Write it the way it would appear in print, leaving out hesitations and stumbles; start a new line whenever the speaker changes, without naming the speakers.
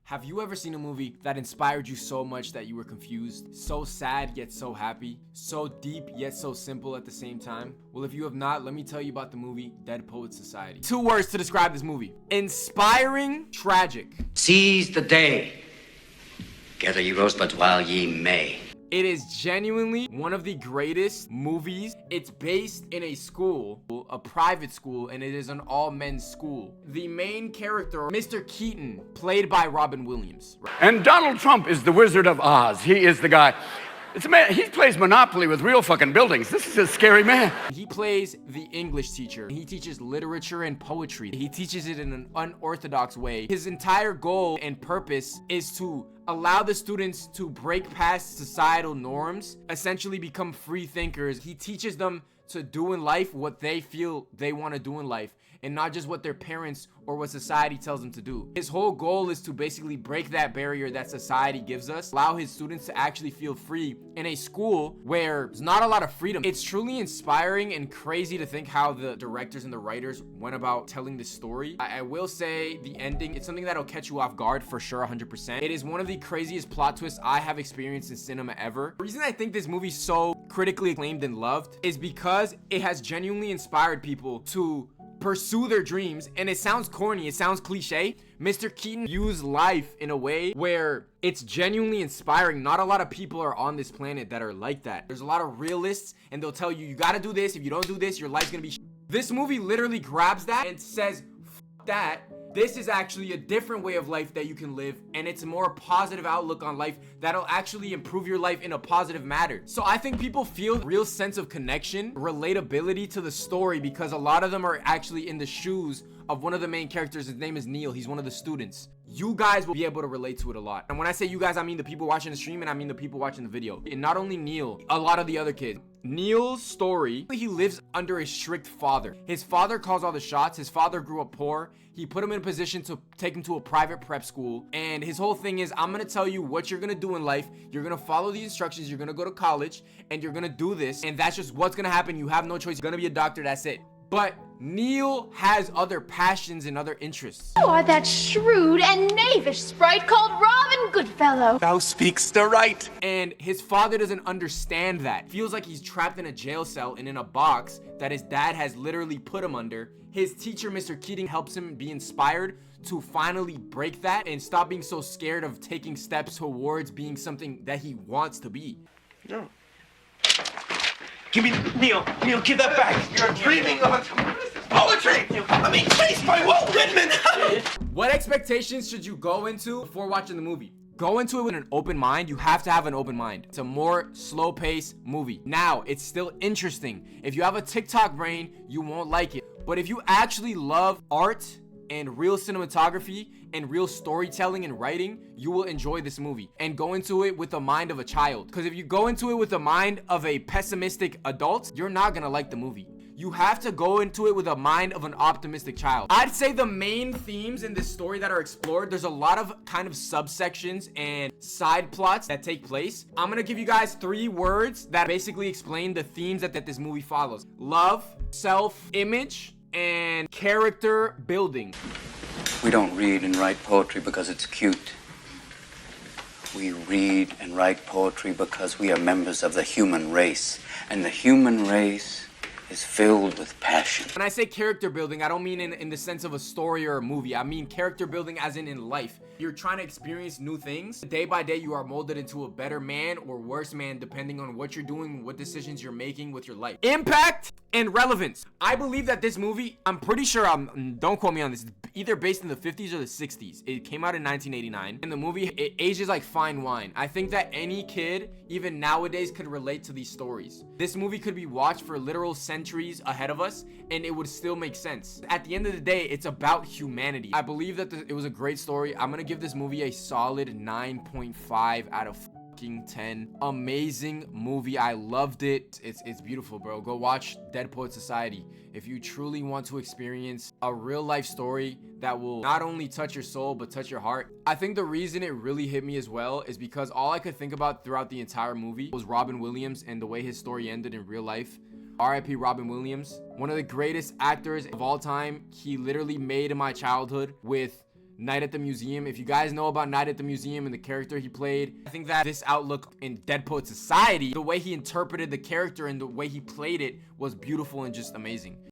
Have you ever seen a movie that inspired you so much that you were confused? So sad yet so happy? So deep yet so simple at the same time? Well, if you have not, let me tell you about the movie Dead Poets Society. 2 words to describe this movie: inspiring, tragic.
Seize the day. Gather ye rosebuds while ye may.
It is genuinely one of the greatest movies. It's based in a school, a private school, and it is an all-men's school. The main character, Mr. Keaton, played by Robin Williams.
And Donald Trump is the Wizard of Oz. He is the guy. It's a man, he plays Monopoly with real fucking buildings. This is a scary man.
He plays the English teacher. He teaches literature and poetry. He teaches it in an unorthodox way. His entire goal and purpose is to allow the students to break past societal norms, essentially become free thinkers. He teaches them to do in life what they feel they want to do in life, and not just what their parents or what society tells them to do. His whole goal is to basically break that barrier that society gives us, allow his students to actually feel free in a school where there's not a lot of freedom. It's truly inspiring and crazy to think how the directors and the writers went about telling this story. I will say the ending, it's something that'll catch you off guard for sure, 100%. It is one of the craziest plot twists I have experienced in cinema ever. The reason I think this movie's so critically acclaimed and loved is because it has genuinely inspired people to pursue their dreams. And it sounds corny, it sounds cliche. Mr. Keaton used life in a way where it's genuinely inspiring. Not a lot of people are on this planet that are like that. There's a lot of realists, and they'll tell you, you gotta do this. If you don't do this, your life's gonna be This movie literally grabs that and says, F that. This is actually a different way of life that you can live, and it's a more positive outlook on life that'll actually improve your life in a positive manner. So I think people feel a real sense of connection, relatability to the story, because a lot of them are actually in the shoes of one of the main characters. His name is Neil. He's one of the students. You guys will be able to relate to it a lot. And when I say you guys, I mean the people watching the stream, and I mean the people watching the video. And not only Neil, a lot of the other kids. Neil's story, he lives under a strict father. His father calls all the shots. His father grew up poor. He put him in a position to take him to a private prep school. And his whole thing is, I'm gonna tell you what you're gonna do in life. You're gonna follow the instructions. You're gonna go to college, and you're gonna do this. And that's just what's gonna happen. You have no choice. You're gonna be a doctor. That's it. But Neil has other passions and other interests.
You are that shrewd and knavish sprite called Robin Goodfellow.
Thou speakst aright.
And his father doesn't understand that. Feels like he's trapped in a jail cell and in a box that his dad has literally put him under. His teacher, Mr. Keating, helps him be inspired to finally break that and stop being so scared of taking steps towards being something that he wants to be.
No. Give me, Neil, give that back. You're dreaming of poetry. I mean, chased by Walt Whitman.
What expectations should you go into before watching the movie? Go into it with an open mind. You have to have an open mind. It's a more slow-paced movie. Now, it's still interesting. If you have a TikTok brain, you won't like it. But if you actually love art and real cinematography and real storytelling and writing, you will enjoy this movie and go into it with the mind of a child. Because if you go into it with the mind of a pessimistic adult, you're not gonna like the movie. You have to go into it with a mind of an optimistic child. I'd say the main themes in this story that are explored, there's a lot of kind of subsections and side plots that take place. I'm gonna give you guys 3 words that basically explain the themes that this movie follows: love, self-image, and character building.
We don't read and write poetry because it's cute. We read and write poetry because we are members of the human race. And the human race is filled with passion.
When I say character building, I don't mean in the sense of a story or a movie. I mean character building as in life. You're trying to experience new things. Day by day, you are molded into a better man or worse man, depending on what you're doing, what decisions you're making with your life. Impact and relevance. I believe that this movie, I'm pretty sure, don't quote me on this, it's either based in the 50s or the 60s. It came out in 1989. And the movie, it ages like fine wine. I think that any kid, even nowadays, could relate to these stories. This movie could be watched for literal centuries ahead of us, and it would still make sense. At the end of the day, it's about humanity. I believe that it was a great story. I'm gonna give this movie a solid 9.5 out of 10. Amazing movie. I loved it. It's beautiful, bro. Go watch Dead Poets Society if you truly want to experience a real life story that will not only touch your soul but touch your heart. I think the reason it really hit me as well is because all I could think about throughout the entire movie was Robin Williams and the way his story ended in real life. R.I.P. Robin Williams, one of the greatest actors of all time. He literally made my childhood with Night at the Museum. If you guys know about Night at the Museum and the character he played, I think that this outlook in Dead Poet Society, the way he interpreted the character and the way he played it was beautiful and just amazing.